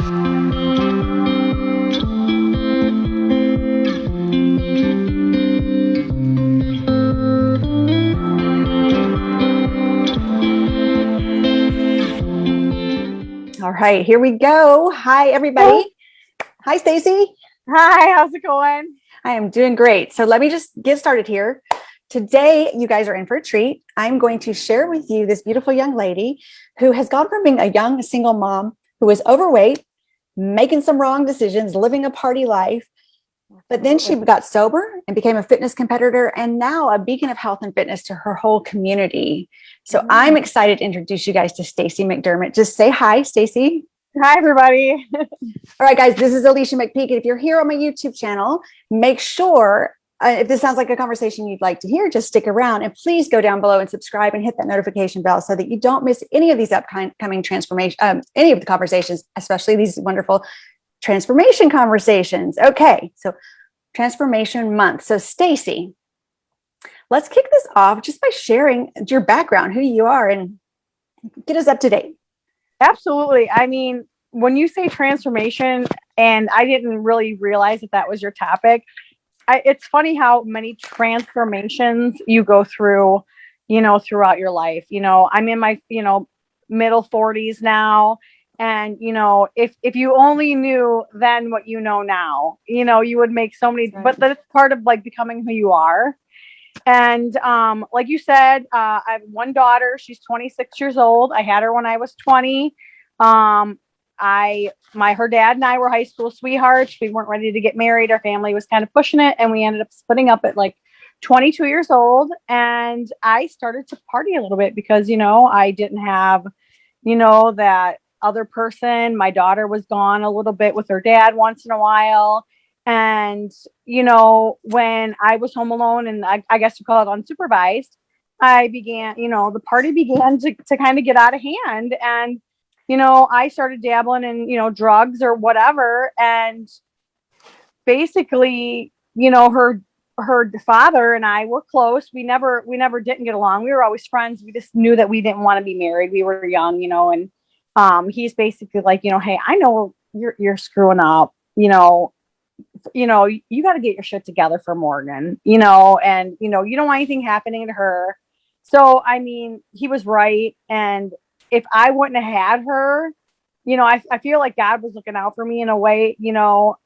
All right, here we go. Hi, everybody. Hi, Stacy. Hi, how's it going? I am doing great. So let me just get started here. Today, you guys are in for a treat. I'm going to share with you this beautiful young lady who has gone from being a young single mom who was overweight, making some wrong decisions, living a party life. But then she got sober and became a fitness competitor and now a beacon of health and fitness to her whole community. So I'm excited to introduce you guys to Stacy McDermott. Just say hi, Stacy. Hi, everybody. All right, guys, this is Alicia McPeak. If you're here on my YouTube channel, make sure, if this sounds like a conversation you'd like to hear, just stick around and please go down below and subscribe and hit that notification bell so that you don't miss any of these upcoming transformation, any of the conversations, especially these wonderful transformation conversations. Okay, so transformation month. So Stacy, let's kick this off just by sharing your background, who you are, and get us up to date. Absolutely. I mean, when you say transformation, and I didn't really realize that was your topic, it's funny how many transformations you go through, throughout your life. I'm in my, middle 40s now. And, if you only knew then what you know now, you would make so many, right. But that's part of like becoming who you are. And like you said, I have one daughter. She's 26 years old. I had her when I was 20. Her dad and I were high school sweethearts. We weren't ready to get married. Our family was kind of pushing it, and we ended up splitting up at like 22 years old. And I started to party a little bit because, I didn't have, that other person. My daughter was gone a little bit with her dad once in a while. And, when I was home alone and I guess you call it unsupervised, I began, the party began to kind of get out of hand. And, I started dabbling in, drugs or whatever. And basically, her father and I were close. We never didn't get along. We were always friends. We just knew that we didn't want to be married. We were young, and he's basically like, hey, I know you're screwing up, you got to get your shit together for Morgan, and, you don't want anything happening to her. So, I mean, he was right. And if I wouldn't have had her, I feel like God was looking out for me in a way,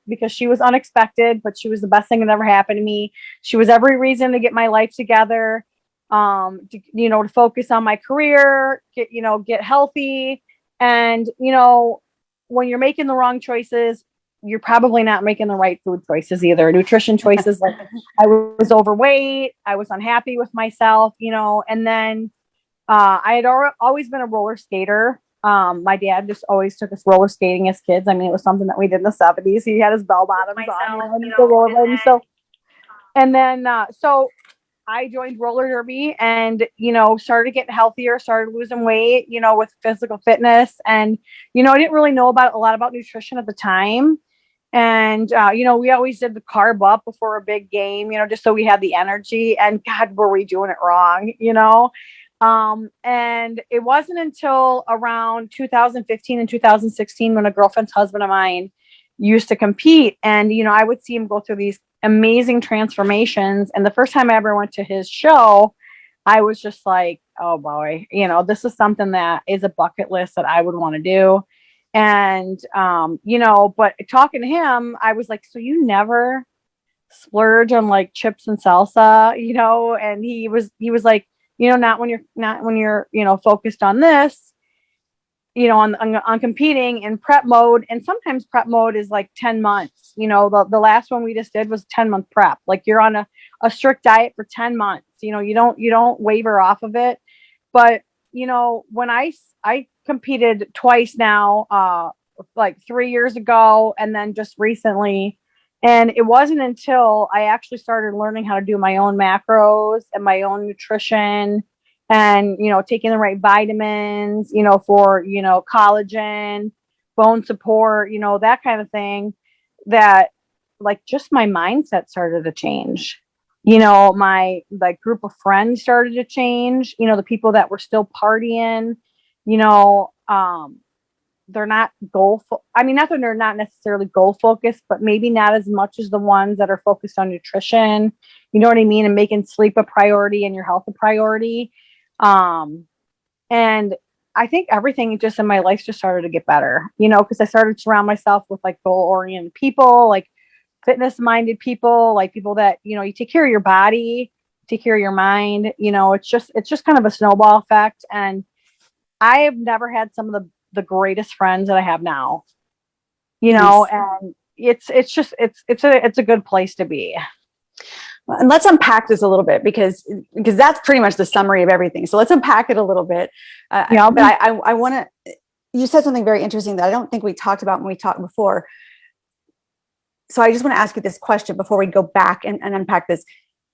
because she was unexpected, but she was the best thing that ever happened to me. She was every reason to get my life together, to focus on my career, get healthy. And, when you're making the wrong choices, you're probably not making the right food choices either. Nutrition choices. Like I was overweight. I was unhappy with myself, and then I had always been a roller skater. My dad just always took us roller skating as kids. I mean, it was something that we did in the 70s. He had his bell bottoms on, and then I joined roller derby and, started getting healthier, started losing weight, with physical fitness. And, I didn't really know a lot about nutrition at the time. And, we always did the carb up before a big game, just so we had the energy. And God, were we doing it wrong, and it wasn't until around 2015 and 2016 when a girlfriend's husband of mine used to compete. And, I would see him go through these amazing transformations. And the first time I ever went to his show, I was just like, oh boy, this is something that is a bucket list that I would want to do. And, but talking to him, I was like, so you never splurge on like chips and salsa, and he was like, not when you're, focused on this, on competing in prep mode. And sometimes prep mode is like 10 months, the last one we just did was 10-month prep. Like you're on a strict diet for 10 months, you don't waver off of it. But, when I competed twice now, like 3 years ago, and then just recently, and it wasn't until I actually started learning how to do my own macros and my own nutrition and, taking the right vitamins, for, collagen, bone support, that kind of thing, that like just my mindset started to change. My like group of friends started to change, the people that were still partying, they're not I mean, not that they're not necessarily goal focused, but maybe not as much as the ones that are focused on nutrition. You know what I mean? And making sleep a priority and your health a priority. And I think everything just in my life just started to get better, because I started to surround myself with like goal oriented people, like fitness minded people, like people that, you take care of your body, take care of your mind. It's just kind of a snowball effect. And I have never had some of the greatest friends that I have now, Nice. and it's a good place to be. And let's unpack this a little bit because that's pretty much the summary of everything. So let's unpack it a little bit. Yeah. But I want to, you said something very interesting that I don't think we talked about when we talked before. So I just want to ask you this question before we go back and unpack this.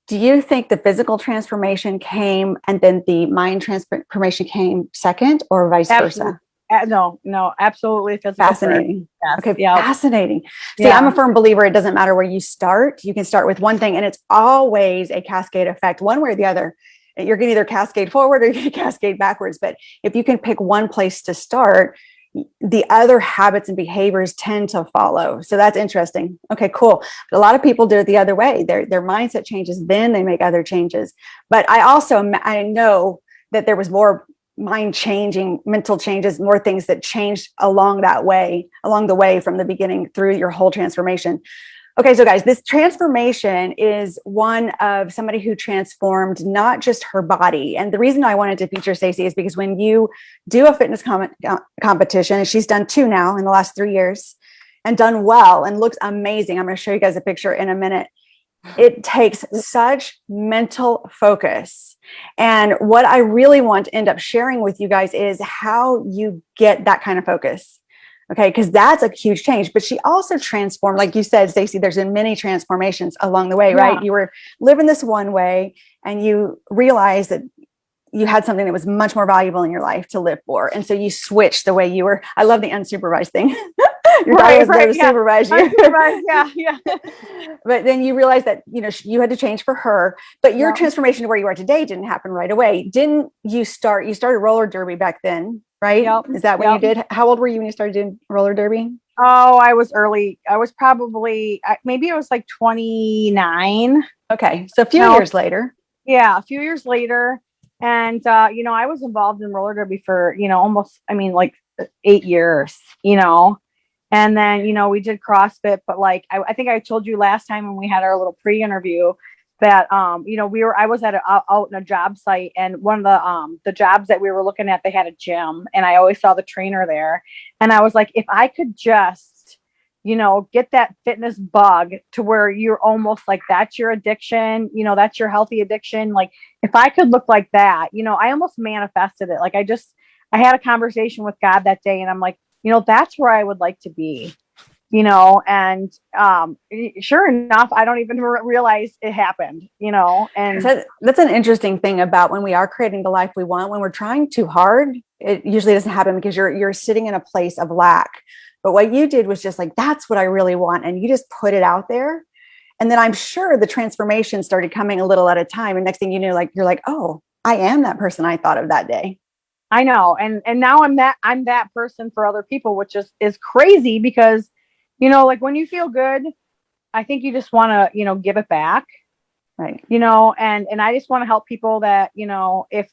Do you think the physical transformation came and then the mind transformation came second, or vice versa? No, absolutely. Fascinating. Yes. Okay. Yeah. Fascinating. See, Yeah. I'm a firm believer. It doesn't matter where you start. You can start with one thing and it's always a cascade effect, one way or the other. You're going to either cascade forward or you can cascade backwards. But if you can pick one place to start, the other habits and behaviors tend to follow. So that's interesting. Okay, cool. But a lot of people do it the other way. Their mindset changes, then they make other changes. But I know that there was more mind changing, mental changes, more things that changed along the way from the beginning through your whole transformation. Okay, so guys, this transformation is one of somebody who transformed not just her body. And the reason I wanted to feature Stacy is because when you do a fitness competition, and she's done 2 now in the last 3 years and done well and looks amazing. I'm going to show you guys a picture in a minute. It takes such mental focus. And what I really want to end up sharing with you guys is how you get that kind of focus. Okay, because that's a huge change. But she also transformed, like you said, Stacy, there's been many transformations along the way, right? Yeah. You were living this one way and you realized that you had something that was much more valuable in your life to live for. And so you switched the way you were. I love the unsupervised thing. Your daughter was there to supervise you. Yeah. But then you realized that, you had to change for her, but your transformation to where you are today didn't happen right away. Didn't you started roller derby back then, right? Yep. Is that when you did? How old were you when you started doing roller derby? Oh, I was early. I was probably, maybe it was like 29. Okay. So a few years later. Yeah. A few years later. And, I was involved in roller derby for, almost, like 8 years, and then, we did CrossFit, but like, I think I told you last time when we had our little pre-interview that, I was out in a job site, and one of the jobs that we were looking at, they had a gym, and I always saw the trainer there. And I was like, if I could just, get that fitness bug to where you're almost like, that's your addiction, that's your healthy addiction. Like if I could look like that, I almost manifested it. Like I had a conversation with God that day, and I'm like, that's where I would like to be, and sure enough, I don't even realize it happened, and so that's an interesting thing about when we are creating the life we want. When we're trying too hard, it usually doesn't happen because you're sitting in a place of lack. But what you did was just like, that's what I really want. And you just put it out there. And then I'm sure the transformation started coming a little at a time. And next thing you know, like, you're like, oh, I am that person I thought of that day. I know. And now I'm that person for other people, which is crazy because, like when you feel good, I think you just want to, give it back. Right. And I just want to help people that, if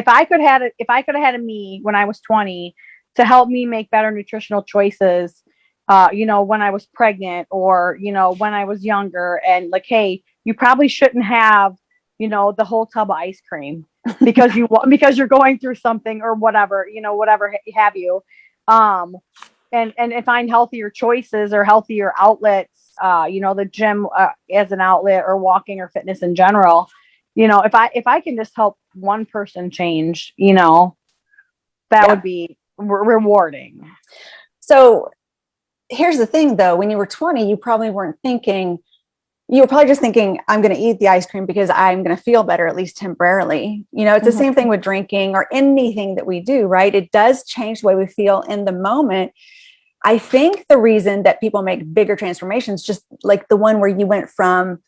I could have had a me when I was 20 to help me make better nutritional choices, when I was pregnant or, when I was younger, and like, hey, you probably shouldn't have, the whole tub of ice cream because because you're going through something or whatever, whatever have you, and find healthier choices or healthier outlets, the gym as an outlet, or walking or fitness in general. If I can just help one person change, that would be rewarding. So here's the thing though, when you were 20, you probably weren't thinking, you were probably just thinking, I'm going to eat the ice cream because I'm going to feel better, at least temporarily. It's the same thing with drinking or anything that we do, right? It does change the way we feel in the moment. I think the reason that people make bigger transformations, just like the one where you went from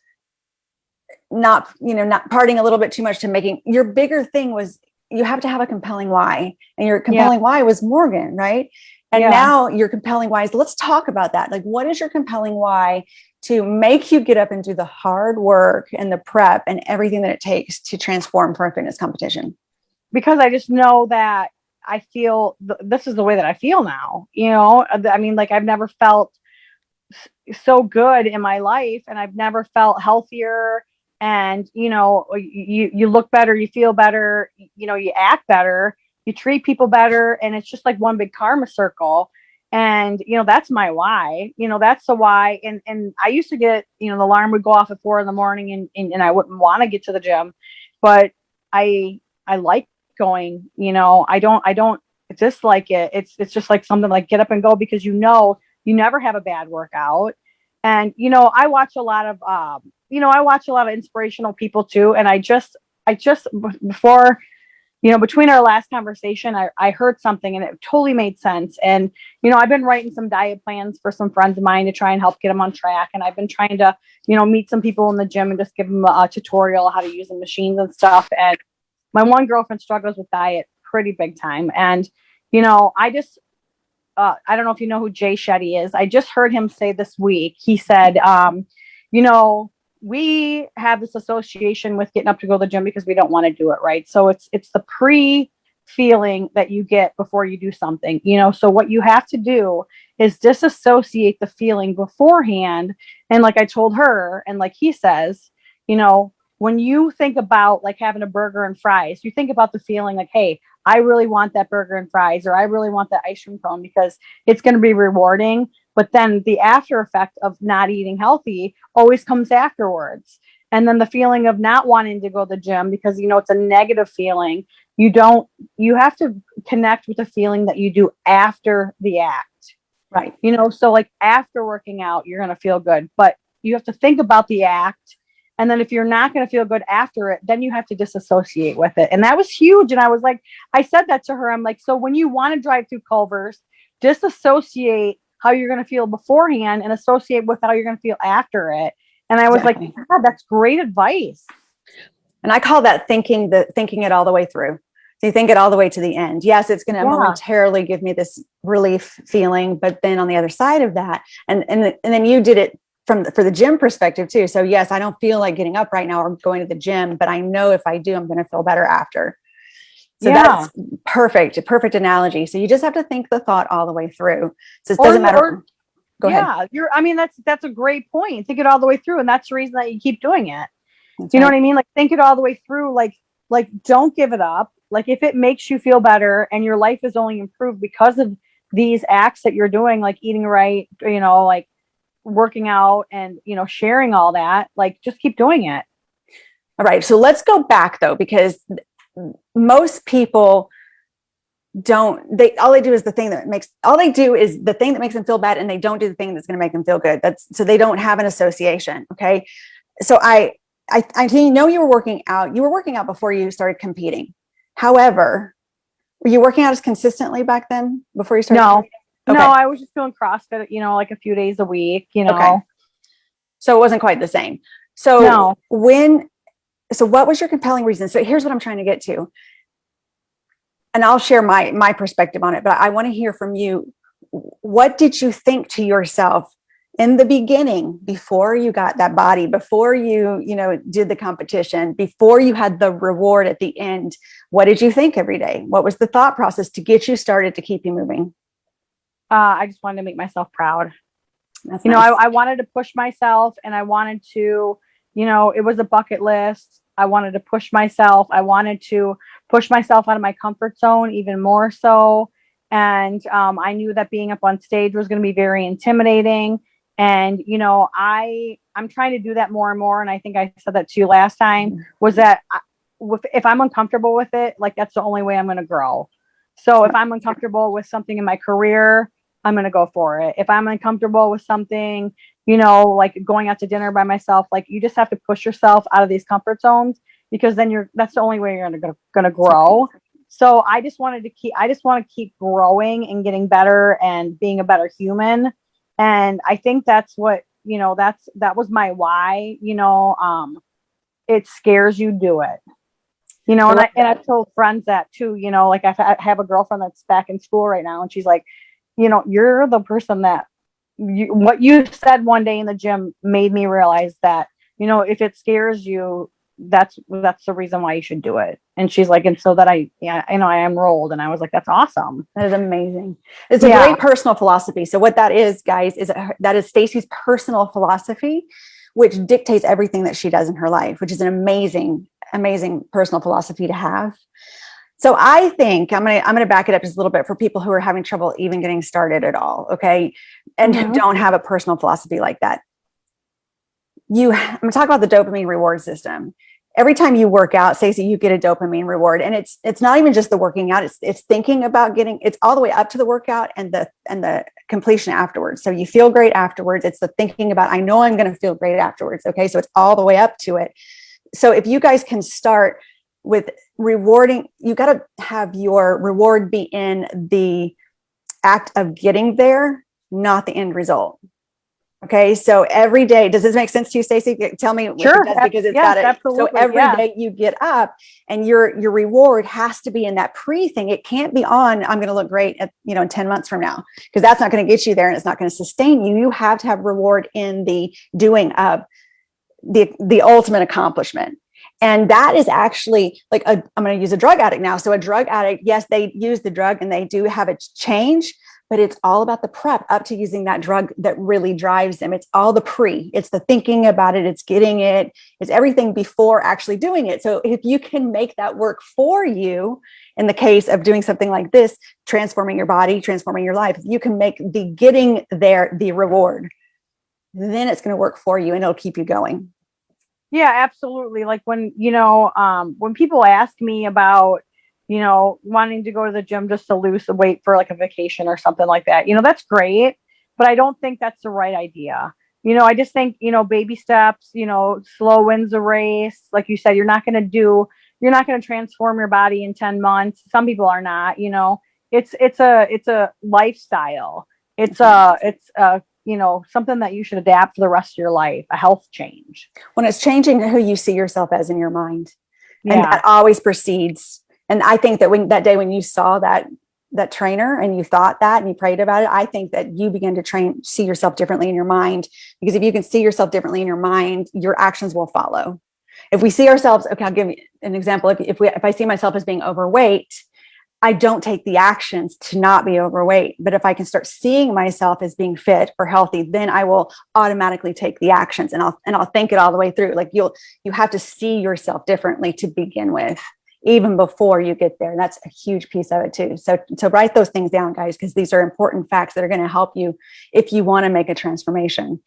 not partying a little bit too much to making your bigger thing, was you have to have a compelling why. And your compelling why was Morgan, right? And Yeah. now your compelling why is, let's talk about that. Like, what is your compelling why to make you get up and do the hard work and the prep and everything that it takes to transform for a fitness competition? Because I just know that I feel this is the way that I feel now. I mean, like I've never felt so good in my life, and I've never felt healthier. And you look better, you feel better, you act better, you treat people better, and it's just like one big karma circle. And that's my why. That's the why. And I used to get, the alarm would go off at 4 a.m, and I wouldn't want to get to the gym, but I like going. I don't dislike it. It's just like something like get up and go, because you never have a bad workout. And I watch a lot of inspirational people too. And I just before, between our last conversation, I heard something and it totally made sense. And I've been writing some diet plans for some friends of mine to try and help get them on track. And I've been trying to meet some people in the gym and just give them a tutorial how to use the machines and stuff. And my one girlfriend struggles with diet pretty big time. And I don't know if you know who Jay Shetty is. I just heard him say this week. He said, we have this association with getting up to go to the gym because we don't want to do it, right? So it's the pre feeling that you get before you do something. So what you have to do is disassociate the feeling beforehand. And like I told her, and like he says, when you think about like having a burger and fries, you think about the feeling like, hey, I really want that burger and fries, or I really want that ice cream cone, because it's going to be rewarding. But then the after effect of not eating healthy always comes afterwards. And then the feeling of not wanting to go to the gym because, it's a negative feeling. You have to connect with the feeling that you do after the act. Right. So like after working out, you're going to feel good, but you have to think about the act. And then if you're not going to feel good after it, then you have to disassociate with it. And that was huge. And I said that to her. I'm like, so when you want to drive through Culver's, disassociate how you're going to feel beforehand and associate with how you're going to feel after it. And I was Exactly. like, God, that's great advice. And I call that thinking it all the way through. So you think it all the way to the end. Yes, it's going to momentarily give me this relief feeling, but then on the other side of that, and then you did it for the gym perspective too. So yes, I don't feel like getting up right now or going to the gym, but I know if I do, I'm going to feel better after. So that's perfect, a perfect analogy. So you just have to think the thought all the way through. So it doesn't matter. Go ahead. That's a great point. Think it all the way through. And that's the reason that you keep doing it. That's you know right. what I mean? Like think it all the way through. Like don't give it up. Like if it makes you feel better and your life is only improved because of these acts that you're doing, like eating right, like working out and, sharing all that, like just keep doing it. All right. So let's go back though, because most people all they do is the thing that makes them feel bad, and they don't do the thing that's going to make them feel good. So they don't have an association. Okay. So I know you were working out before you started competing. However, were you working out as consistently back then before you started? No, I was just doing CrossFit, like a few days a week, Okay. So it wasn't quite the same. So what was your compelling reason? So here's what I'm trying to get to. And I'll share my perspective on it, but I want to hear from you. What did you think to yourself in the beginning, before you got that body, before you did the competition, before you had the reward at the end? What did you think every day? What was the thought process to get you started, to keep you moving? I just wanted to make myself proud. That's nice. I wanted to push myself, and I wanted to, it was a bucket list. I wanted to push myself. I wanted to push myself out of my comfort zone even more so. And I knew that being up on stage was going to be very intimidating. And, I'm trying to do that more and more. And I think I said that to you last time, was that if I'm uncomfortable with it, like that's the only way I'm going to grow. So if I'm uncomfortable with something in my career, I'm going to go for it. If I'm uncomfortable with something, like going out to dinner by myself, like you just have to push yourself out of these comfort zones, because then that's the only way you're going to grow. So I just want to keep growing and getting better and being a better human. And I think that's what, that was my why. It scares you, do it. And I've told friends that too, like I have a girlfriend that's back in school right now, and she's like, you're the person that what you said one day in the gym made me realize that, if it scares you, that's the reason why you should do it. And she's like, and so that I enrolled, and I was like, that's awesome. That is amazing. It's a great personal philosophy. So what that is, guys, is that is Stacy's personal philosophy, which dictates everything that she does in her life, which is an amazing, amazing personal philosophy to have. So I think I'm gonna back it up just a little bit for people who are having trouble even getting started at all, okay, and who don't have a personal philosophy like that. I'm gonna talk about the dopamine reward system. Every time you work out, Stacey, you get a dopamine reward, and it's not even just the working out. It's thinking about it's all the way up to the workout and the completion afterwards. So you feel great afterwards. It's the thinking about, I know I'm going to feel great afterwards. Okay, so it's all the way up to it. So if you guys can start with rewarding, you got to have your reward be in the act of getting there, not the end result. Okay, so every day, does this make sense to you, Stacy? Tell me if Sure, it does, because it's got it. Absolutely. So every day you get up, and your reward has to be in that thing. It can't be on, I'm going to look great in 10 months from now, because that's not going to get you there, and it's not going to sustain you. You have to have reward in the doing of the ultimate accomplishment. And that is actually like I'm going to use a drug addict now. So a drug addict, yes, they use the drug and they do have it change, but it's all about the prep up to using that drug that really drives them. It's all it's the thinking about it. It's getting it. It's everything before actually doing it. So if you can make that work for you, in the case of doing something like this, transforming your body, transforming your life, if you can make the getting there the reward, then it's going to work for you and it'll keep you going. Yeah, absolutely. Like when people ask me about, wanting to go to the gym just to lose the weight for like a vacation or something like that, that's great, but I don't think that's the right idea. I just think, baby steps, slow wins a race. Like you said, you're not going to transform your body in 10 months. Some people are not, it's a lifestyle. It's something that you should adapt for the rest of your life, a health change. When it's changing who you see yourself as in your mind. And that always precedes. And I think that that day when you saw that trainer and you thought that and you prayed about it, I think that you begin to see yourself differently in your mind, because if you can see yourself differently in your mind, your actions will follow. If we see ourselves, okay, I'll give you an example. If I see myself as being overweight, I don't take the actions to not be overweight. But if I can start seeing myself as being fit or healthy, then I will automatically take the actions, and I'll think it all the way through. Like you have to see yourself differently to begin with, even before you get there. And that's a huge piece of it too. So write those things down, guys, because these are important facts that are going to help you if you want to make a transformation.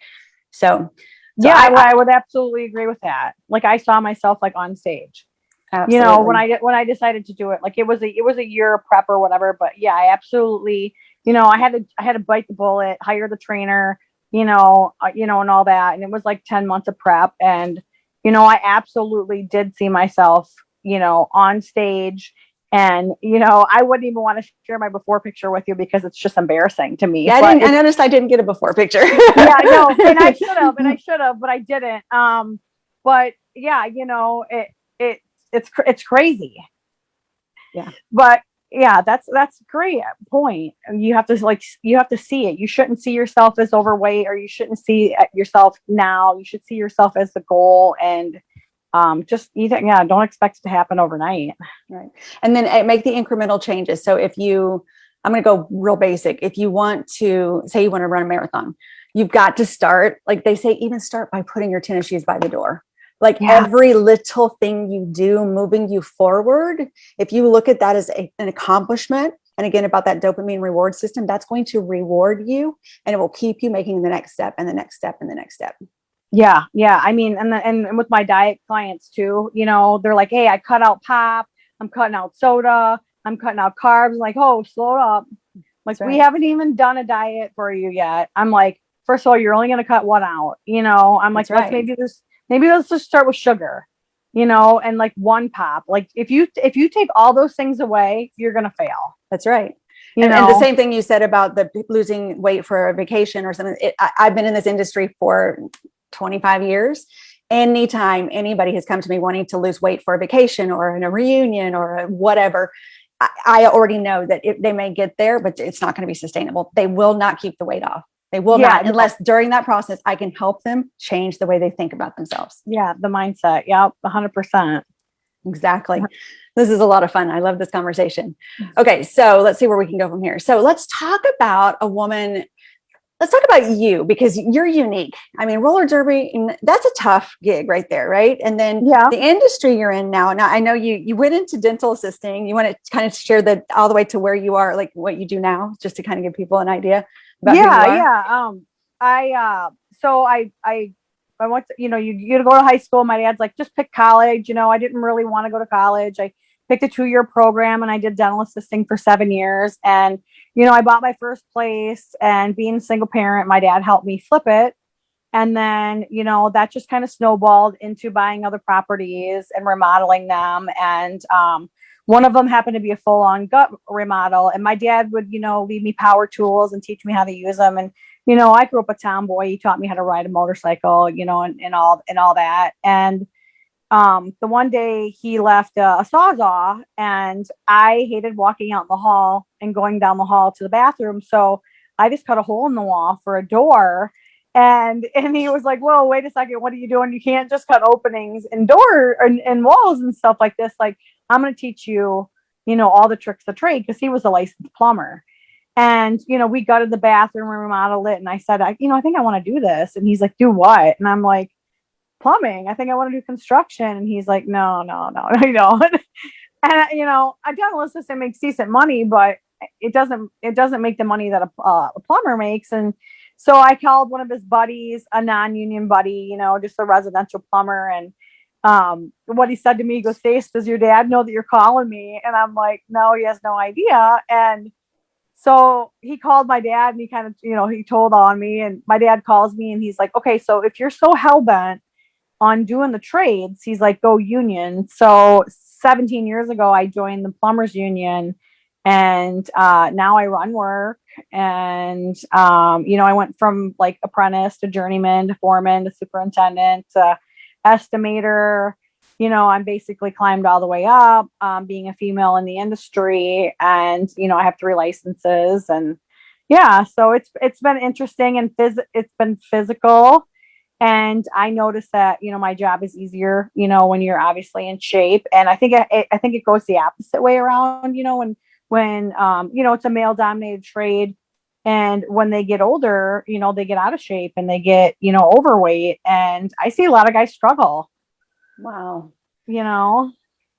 So yeah, I would absolutely agree with that. Like I saw myself like on stage. Absolutely. When I decided to do it, like it was a year of prep or whatever, but yeah, I absolutely, I had to bite the bullet, hire the trainer, and all that. And it was like 10 months of prep. And, I absolutely did see myself, on stage, and, I wouldn't even want to share my before picture with you because it's just embarrassing to me. Yeah, I noticed I didn't get a before picture. Yeah, no, and I should have, but I didn't. But yeah, it's crazy. Yeah. But yeah, that's a great point. You have to see it. You shouldn't see yourself as overweight, or you shouldn't see yourself now. You should see yourself as the goal, and just eat it. Yeah. Don't expect it to happen overnight. Right. And then make the incremental changes. So I'm going to go real basic. If you want to say you want to run a marathon, you've got to start, like they say, even start by putting your tennis shoes by the door. Like every little thing you do moving you forward, if you look at that as an accomplishment, and again, about that dopamine reward system, that's going to reward you, and it will keep you making the next step and the next step and the next step. Yeah. Yeah. I mean, and with my diet clients too, they're like, hey, I cut out pop. I'm cutting out soda. I'm cutting out carbs. I'm like, oh, slow up. Like, we haven't even done a diet for you yet. I'm like, first of all, you're only going to cut one out, I'm like, maybe let's just start with sugar, and like one pop. Like if you take all those things away, you're going to fail. That's right. And the same thing you said about the losing weight for a vacation or something. I've been in this industry for 25 years. Anytime anybody has come to me wanting to lose weight for a vacation or in a reunion or whatever, I already know that they may get there, but it's not going to be sustainable. They will not keep the weight off. They will not, unless during that process, I can help them change the way they think about themselves. Yeah. The mindset. Yep. 100%. Exactly. This is a lot of fun. I love this conversation. Okay. So let's see where we can go from here. So let's talk about a woman. Let's talk about you, because you're unique. I mean, roller derby, that's a tough gig right there, right? And then the industry you're in now. Now, I know you went into dental assisting. You want to kind of share that all the way to where you are, like what you do now, just to kind of give people an idea about who you are. I went to, you go to high school. My dad's like, just pick college. I didn't really want to go to college. I picked a 2-year program and I did dental assisting for 7 years. And I bought my first place, and being a single parent, my dad helped me flip it. And then, that just kind of snowballed into buying other properties and remodeling them. And one of them happened to be a full-on gut remodel. And my dad would, leave me power tools and teach me how to use them. And, I grew up a tomboy. He taught me how to ride a motorcycle, and all that. And the one day he left a Sawzall, and I hated walking out in the hall and going down the hall to the bathroom. So I just cut a hole in the wall for a door. And he was like, whoa, wait a second. What are you doing? You can't just cut openings and door and walls and stuff like this. Like, I'm going to teach you, all the tricks of the trade, because he was a licensed plumber. And, we gutted the bathroom and remodeled it. And I said, I think I want to do this. And he's like, do what? And I'm like, plumbing. I think I want to do construction. And he's like, no, I don't. And a dental assistant makes decent money, but it doesn't make the money that a plumber makes. And so I called one of his buddies, a non-union buddy, just a residential plumber. And what he said to me, he goes, Stace, does your dad know that you're calling me? And I'm like, no, he has no idea. And so he called my dad, and he kind of, he told on me, and my dad calls me and he's like, okay, so if you're so hell-bent on doing the trades, he's like, go union. So 17 years ago, I joined the plumbers union, and now I run work. And, I went from like apprentice to journeyman to foreman to superintendent to estimator. I'm basically climbed all the way up, being a female in the industry. And, I have 3 licenses, and so it's been interesting, and it's been physical. And I noticed that, my job is easier, when you're obviously in shape. And I think it goes the opposite way around, when it's a male dominated trade. And when they get older, they get out of shape and they get, overweight. And I see a lot of guys struggle. Wow.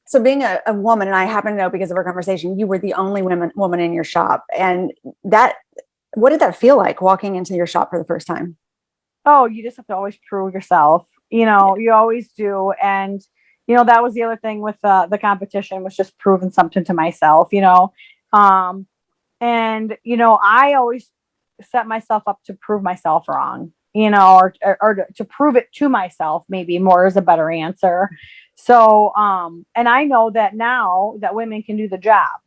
So being a woman, and I happen to know because of our conversation, you were the only woman in your shop. And what did that feel like, walking into your shop for the first time? Oh, you just have to always prove yourself. You always do. And, that was the other thing with the competition, was just proving something to myself, and, I always set myself up to prove myself wrong, or to prove it to myself, maybe more is a better answer. So, and I know that now that women can do the job,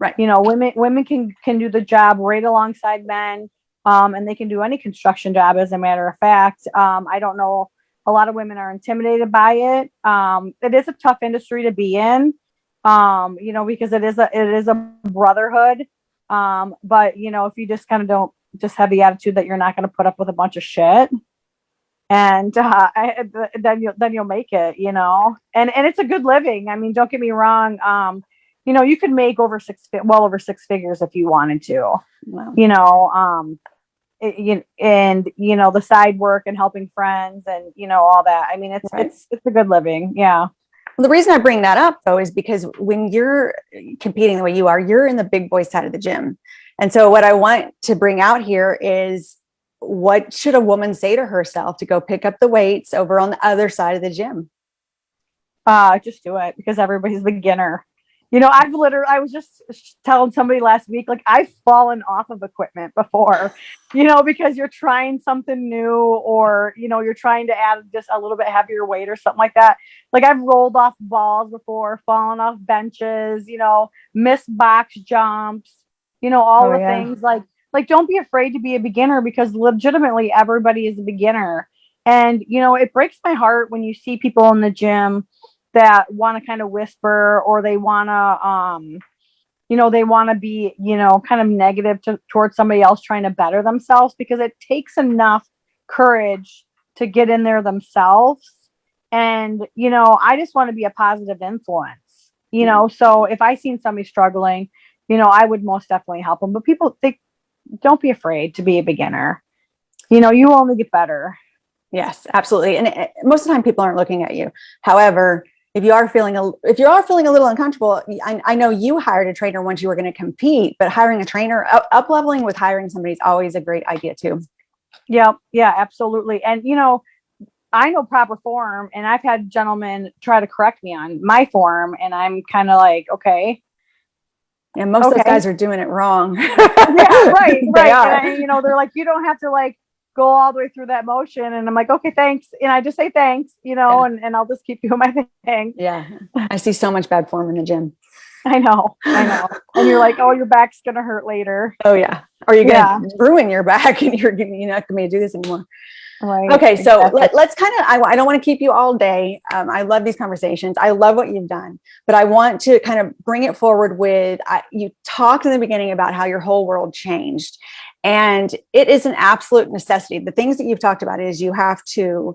right? Women can do the job right alongside men. And they can do any construction job, as a matter of fact. I don't know, a lot of women are intimidated by it. It is a tough industry to be in, because it is a brotherhood. But if you just kind of don't just have the attitude that you're not going to put up with a bunch of shit, and then you'll make it, and it's a good living. I mean, don't get me wrong. You could make over 6 figures if you wanted to. Wow. The side work and helping friends and, all that. I mean, it's a good living. Yeah. Well, the reason I bring that up, though, is because when you're competing the way you are, you're in the big boy side of the gym. And so what I want to bring out here is, what should a woman say to herself to go pick up the weights over on the other side of the gym? Just do it, because everybody's a beginner. I was just telling somebody last week, like, I've fallen off of equipment before, because you're trying something new, or, you're trying to add just a little bit heavier weight or something like that. Like, I've rolled off balls before, fallen off benches, missed box jumps, all the things. Like, don't be afraid to be a beginner, because legitimately everybody is a beginner. And, it breaks my heart when you see people in the gym that want to kind of whisper, or they want to, they want to be, kind of negative towards somebody else trying to better themselves, because it takes enough courage to get in there themselves. And, I just want to be a positive influence, so if I seen somebody struggling, I would most definitely help them. But people think, don't be afraid to be a beginner. You only get better. Yes, absolutely. And most of the time people aren't looking at you. However, if you are feeling a little uncomfortable, I know you hired a trainer once you were going to compete, but hiring a trainer, up leveling with hiring somebody is always a great idea too. Yeah, absolutely. And, I know proper form, and I've had gentlemen try to correct me on my form, and I'm kind of like, okay. And most of those guys are doing it wrong. Yeah, right. They are. And, they're like, you don't have to like go all the way through that motion. And I'm like, okay, thanks. And I just say thanks, Yeah. and I'll just keep doing my thing. Yeah. I see so much bad form in the gym. I know. And you're like, oh, your back's going to hurt later. Oh yeah. Or you're going to ruin your back and you're not going to do this anymore. Right. Okay. So let's kind of, I don't want to keep you all day. I love these conversations. I love what you've done, but I want to kind of bring it forward with, you talked in the beginning about how your whole world changed, and it is an absolute necessity. The things that you've talked about is you have to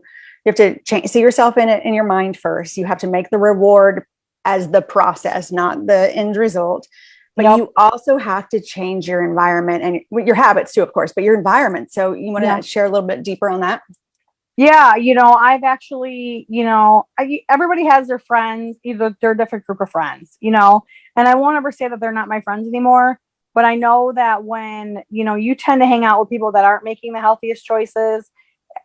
change, see yourself in it in your mind first. You have to make the reward as the process, not the end result. But you also have to change your environment and your habits too, of course, but your environment. So you want to share a little bit deeper on that? Yeah. I've actually, everybody has their friends, either they're a different group of friends, and I won't ever say that they're not my friends anymore, but I know that when, you tend to hang out with people that aren't making the healthiest choices,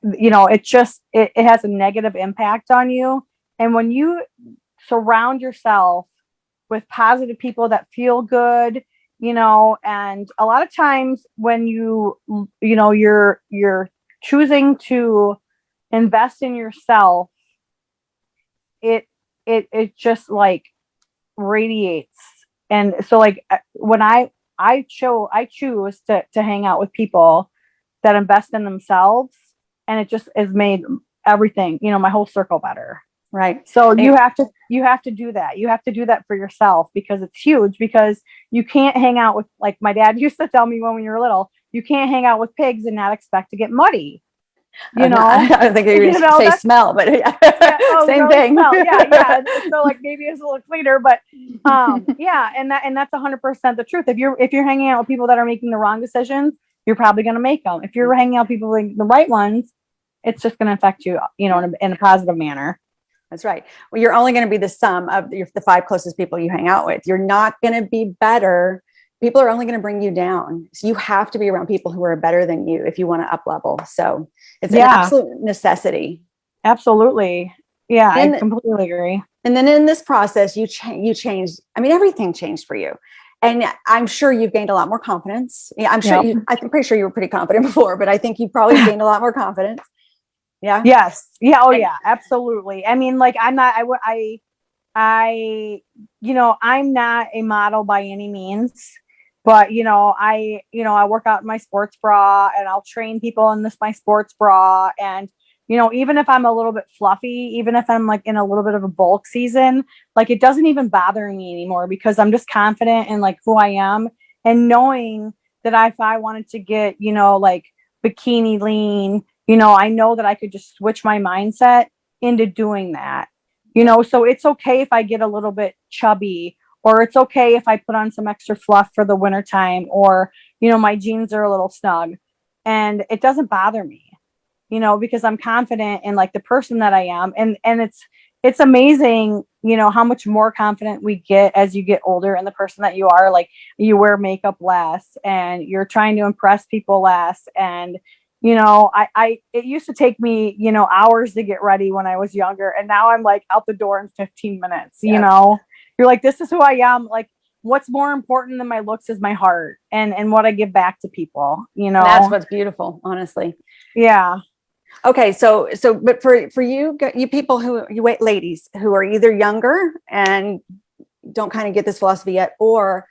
it has a negative impact on you. And when you surround yourself with positive people that feel good, and a lot of times when you're choosing to invest in yourself, it just like radiates. And so like when I choose to hang out with people that invest in themselves, and it just has made everything, my whole circle better. Right. So you have to do that. You have to do that for yourself, because it's huge, because you can't hang out with, like my dad used to tell me when we were little, you can't hang out with pigs and not expect to get muddy. I don't think you're going to say smell, but same thing. Smell. Yeah. So like maybe it's a little cleaner, but yeah. And that's 100% the truth. If you're hanging out with people that are making the wrong decisions, you're probably going to make them. If you're hanging out with people like the right ones, it's just going to affect you, in a positive manner. That's right. Well, you're only going to be the sum of the 5 closest people you hang out with. You're not going to be better. People are only going to bring you down. So you have to be around people who are better than you if you want to up level. So it's an absolute necessity. Absolutely. Yeah, I completely agree. And then in this process, you changed. I mean, everything changed for you. And I'm sure you've gained a lot more confidence. Yeah, I'm pretty sure you were pretty confident before, but I think you probably gained a lot more confidence. Yeah. Yes. Yeah. Oh yeah, absolutely. I mean, like I'm not a model by any means, but I work out in my sports bra, and I'll train people in my sports bra. And, even if I'm a little bit fluffy, even if I'm like in a little bit of a bulk season, like it doesn't even bother me anymore, because I'm just confident in like who I am, and knowing that if I wanted to get, like bikini lean, I know that I could just switch my mindset into doing that, so it's okay if I get a little bit chubby, or it's okay if I put on some extra fluff for the wintertime, or, my jeans are a little snug, and it doesn't bother me, because I'm confident in like the person that I am. And it's amazing, how much more confident we get as you get older, and the person that you are. Like you wear makeup less, and you're trying to impress people less. And it used to take me, hours to get ready when I was younger. And now I'm like out the door in 15 minutes, you're like, this is who I am. Like what's more important than my looks is my heart and what I give back to people, And that's what's beautiful, honestly. Yeah. Okay. So, but for you people ladies who are either younger and don't kind of get this philosophy yet, or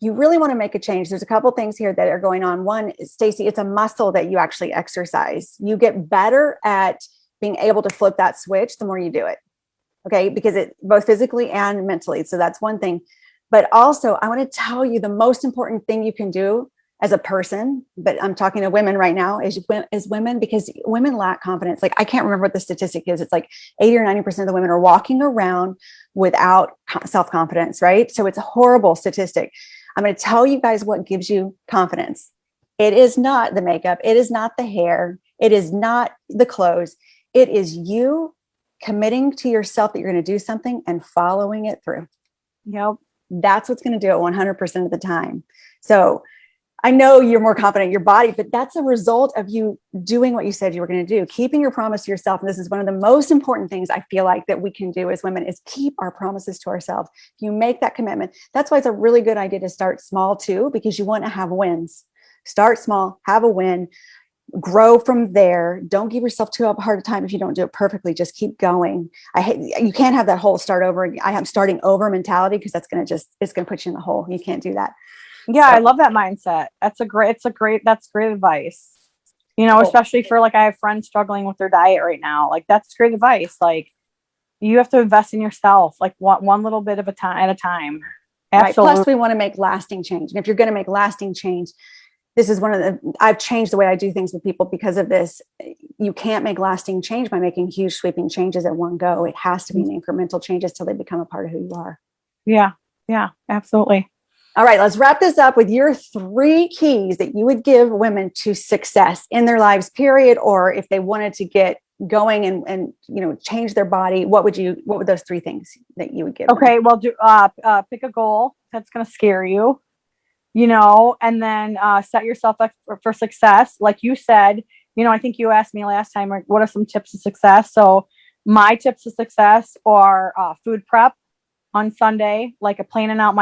you really want to make a change, there's a couple things here that are going on. One is, Stacy, it's a muscle that you actually exercise. You get better at being able to flip that switch the more you do it. Okay. Because it both physically and mentally. So that's one thing. But also, I want to tell you the most important thing you can do as a person, but I'm talking to women right now, is women, because women lack confidence. Like, I can't remember what the statistic is. It's like 80 or 90% of the women are walking around without self-confidence, right? So it's a horrible statistic. I'm going to tell you guys what gives you confidence. It is not the makeup. It is not the hair. It is not the clothes. It is you committing to yourself that you're going to do something and following it through. Yep. That's what's going to do it 100% of the time. So I know you're more confident in your body, but that's a result of you doing what you said you were going to do, keeping your promise to yourself. And this is one of the most important things I feel like that we can do as women, is keep our promises to ourselves. If you make that commitment, that's why it's a really good idea to start small too, because you want to have wins. Start small, have a win, grow from there. Don't give yourself too hard a time if you don't do it perfectly. Just keep going. You can't have that whole start over. I have starting over mentality, because it's going to put you in the hole. You can't do that. Yeah, I love that mindset. That's great advice. You know, especially for, like, I have friends struggling with their diet right now. Like, that's great advice. Like, you have to invest in yourself, like one little bit of a time at a time. Absolutely. Right. Plus, we want to make lasting change. And if you're going to make lasting change, this is I've changed the way I do things with people because of this. You can't make lasting change by making huge sweeping changes at one go. It has to be in incremental changes till they become a part of who you are. Yeah. Yeah, absolutely. All right, let's wrap this up with your 3 keys that you would give women to success in their lives, period. Or if they wanted to get going and change their body, what would those 3 things that you would give Okay, them? well, pick a goal that's going to scare you, and then set yourself up for success. Like you said, I think you asked me last time, like, what are some tips of success? So my tips of success are food prep on Sunday, like planning out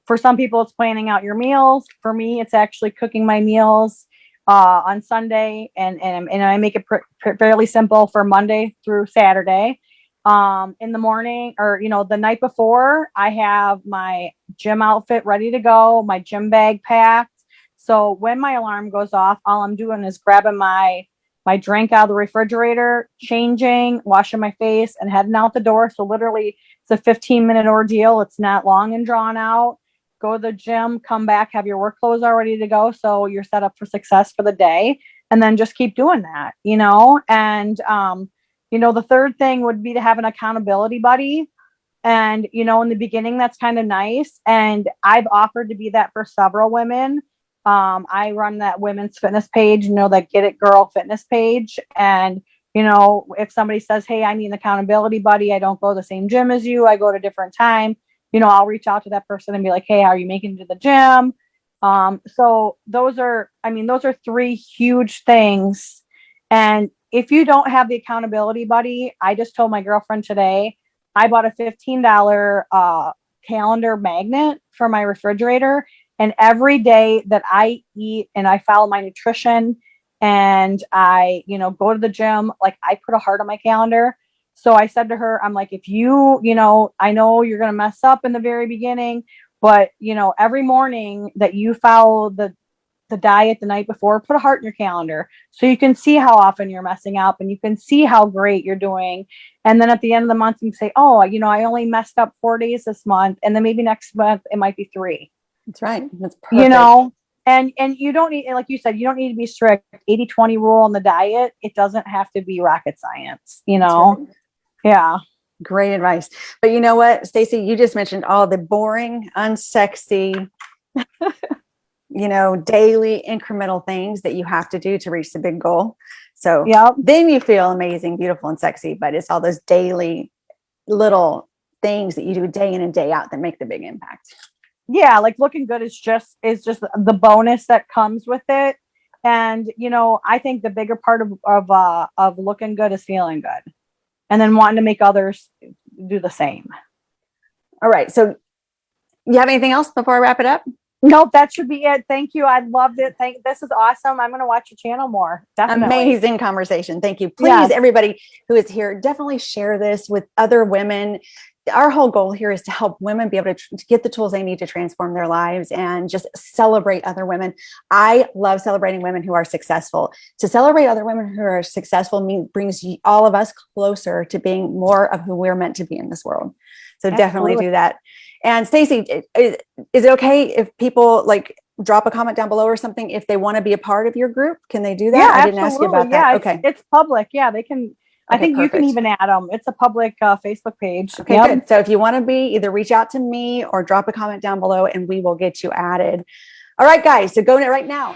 for some people, it's planning out your meals. For me, it's actually cooking my meals on Sunday, and I make it fairly simple for Monday through Saturday. In the morning, or the night before, I have my gym outfit ready to go, my gym bag packed. So when my alarm goes off, all I'm doing is grabbing my drink out of the refrigerator, changing, washing my face, and heading out the door. So literally, it's a 15-minute ordeal. It's not long and drawn out. Go to the gym, come back, have your work clothes all ready to go. So you're set up for success for the day. And then just keep doing that, and, the third thing would be to have an accountability buddy. And, in the beginning, that's kind of nice. And I've offered to be that for several women. I run that women's fitness page, that Get It Girl fitness page. And, if somebody says, hey, I need an accountability buddy, I don't go to the same gym as you, I go at a different time, I'll reach out to that person and be like, hey, how are you making it to the gym? So those are 3 huge things. And if you don't have the accountability buddy, I just told my girlfriend today, I bought a $15 calendar magnet for my refrigerator. And every day that I eat and I follow my nutrition and I, go to the gym, like, I put a heart on my calendar. So I said to her, I'm like, if you, I know you're going to mess up in the very beginning, but, every morning that you follow the diet the night before, put a heart in your calendar so you can see how often you're messing up and you can see how great you're doing. And then at the end of the month, you can say, oh, I only messed up 4 days this month. And then maybe next month it might be 3. That's right. That's perfect. And you don't need, like you said, you don't need to be strict. 80-20 rule on the diet. It doesn't have to be rocket science, Right. Yeah. Great advice. But you know what, Stacy, you just mentioned all the boring, unsexy, daily incremental things that you have to do to reach the big goal. So then you feel amazing, beautiful, and sexy, but it's all those daily little things that you do day in and day out that make the big impact. Yeah. Like, looking good is just the bonus that comes with it. And, I think the bigger part of looking good is feeling good. And then wanting to make others do the same. All right. So you have anything else before I wrap it up? Nope, that should be it. Thank you. I loved it. This is awesome. I'm going to watch your channel more. Definitely. Amazing conversation. Thank you. Please, everybody who is here, definitely share this with other women. Our whole goal here is to help women be able to get the tools they need to transform their lives and just celebrate other women. I love celebrating women who are successful. To celebrate other women who are successful brings all of us closer to being more of who we're meant to be in this world. So definitely do that. And Stacy, is it okay if people like drop a comment down below or something if they want to be a part of your group? Can they do that? Yeah, I didn't ask you about that. Yeah, Okay. it's public. Yeah, they can. I Okay, think you can perfect. even add them. It's a public Facebook page. Okay, Yep. good. So if you want to be, either reach out to me or drop a comment down below and we will get you added. All right, guys. So go right now.